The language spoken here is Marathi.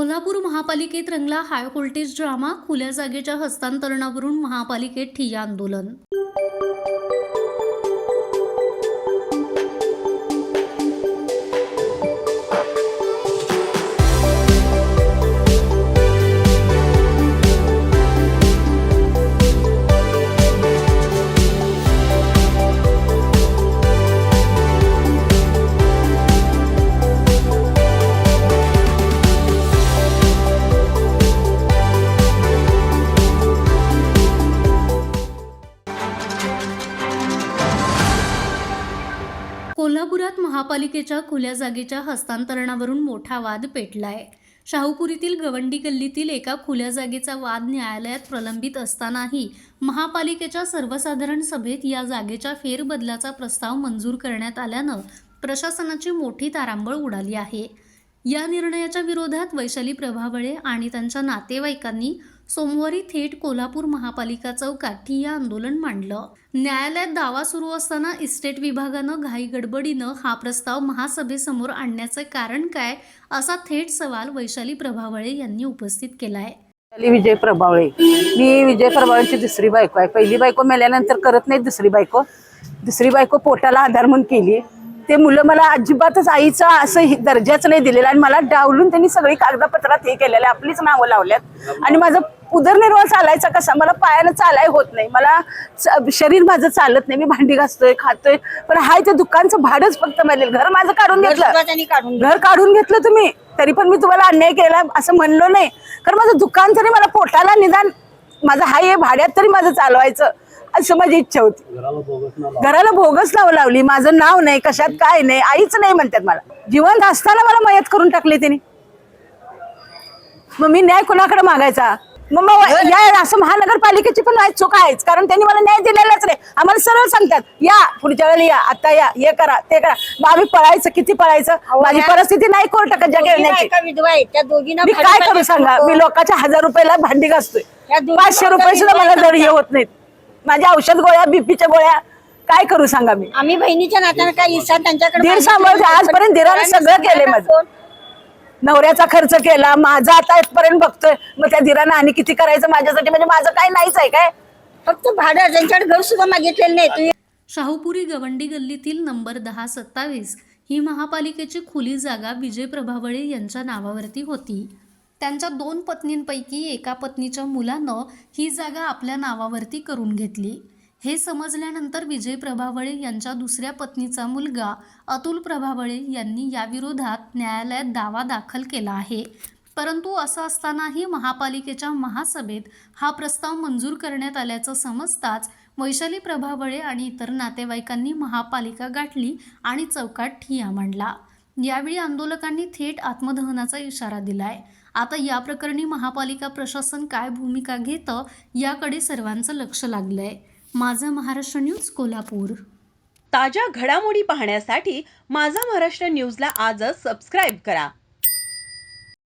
कोल्हापूर महापालिकेत रंगला हाय व्होल्टेज ड्रामा. खुल्या जागेच्या हस्तांतरणावरून महापालिकेत ठिय्या आंदोलन. कोल्हापुरात महापालिकेच्या खुल्या जागेच्या हस्तांतरणावरून मोठा वाद पेटलाय. शाहूपुरीतील गवंडी गल्लीतील एका खुल्या जागेचा वाद न्यायालयात प्रलंबित असतानाही महापालिकेच्या सर्वसाधारण सभेत या जागेच्या फेरबदलाचा प्रस्ताव मंजूर करण्यात आल्यानं प्रशासनाची मोठी तारांबळ उडाली आहे. या निर्णयाच्या विरोधात वैशाली प्रभावळे आणि त्यांच्या नातेवाईकांनी सोमवारी थेट कोल्हापूर महापालिका चौकात ठिय्या आंदोलन मांडलं. न्यायालयात दावा सुरू असताना इस्टेट विभागानं घाई गडबडीनं हा प्रस्ताव महासभेसमोर आणण्याचं कारण काय, असा थेट सवाल वैशाली प्रभावळे यांनी उपस्थित केलाय. विजय प्रभावळे, मी विजय प्रभावळेची दुसरी बायको आहे. पहिली बायको मेल्यानंतर करत नाही दुसरी बायको पोटाला आधार म्हणून केली. ते मुलं मला अजिबातच आईचा असं दर्जाच नाही दिलेला आणि मला डावलून त्यांनी सगळी कागदपत्रात हे केलेलं, आपलीच नावं लावल्यात. आणि माझं उदरनिर्वाह चालायचा कसा, मला पायानं चालाय होत नाही, मला शरीर माझं चालत नाही, मी भांडी घासतोय खातोय, पण हाय ते दुकानचं भाडंच फक्त मिळेल. घर माझं काढून घेतलं, घर काढून घेतलं तुम्ही, तरी पण मी तुम्हाला अन्याय केला असं म्हणलो नाही. कारण माझं दुकान तरी मला पोटाला निदान माझं हाय हे भाड्यात तरी माझं चालवायचं असं माझी इच्छा होती. घराला भोगस लावली, माझं नाव नाही, कशात काय नाही, आईच नाही म्हणतात. मला जिवंत असताना मला मयत करून टाकले त्यांनी. मग मी न्याय कोणाकडे मागायचा? मग असं महानगरपालिकेची पण चूक आहेच, कारण त्यांनी मला न्याय दिलेलाच नाही. आम्हाला सरळ सांगतात या पुढच्या वेळेला या, आता या, हे करा ते करा. मग आम्ही पळायचं, किती पळायचं? माझी परिस्थिती नाही कोर्ट मी काय करू सांगा? मी लोकांच्या 1000 रुपयाला भांडी घासतोय, 500 रुपये सुद्धा मला दर हे होत नाहीत. माझ्या औषध गोळ्या, बीपीच्या गोळ्या, काय करू सांगा? मी आम्ही बहिणीच्या नात्याने काय इच्छा त्यांच्याकडे दीड सांभाळते आजपर्यंत. दिराने सगळं केलंय, माझं नवऱ्याचा खर्च केला, माझा आता आजपर्यंत बघतोय. मग त्या दिरानं आणि किती करायचं माझ्यासाठी? म्हणजे माझं काय नाहीच आहे काय? फक्त भाडं, त्यांच्याकडे घर सुद्धा मागितलेलं नाही. शाहूपुरी गवंडी गल्लीतील नंबर 1027 ही महापालिकेची खुली जागा विजय प्रभावळे यांच्या नावावरती होती. त्यांच्या 2 पत्नींपैकी एका पत्नीच्या मुलानं ही जागा आपल्या नावावरती करून घेतली. हे समजल्यानंतर विजय प्रभावळे यांच्या दुसऱ्या पत्नीचा मुलगा अतुल प्रभावळे यांनी याविरोधात न्यायालयात दावा दाखल केला आहे. परंतु असं असतानाही महापालिकेच्या महासभेत हा प्रस्ताव मंजूर करण्यात आल्याचं समजताच वैशाली प्रभावळे आणि इतर नातेवाईकांनी महापालिका गाठली आणि चौकात ठिय्या मांडला. यावेळी आंदोलकांनी थेट आत्मदहनाचा इशारा दिलाय. आता या प्रकरणी महापालिका प्रशासन काय भूमिका घेतं याकडे सर्वांचं लक्ष लागलंय. माझा महाराष्ट्र न्यूज, कोल्हापूर. ताज्या घडामोडी पाहण्यासाठी माझा महाराष्ट्र न्यूजला आजच सबस्क्राईब करा.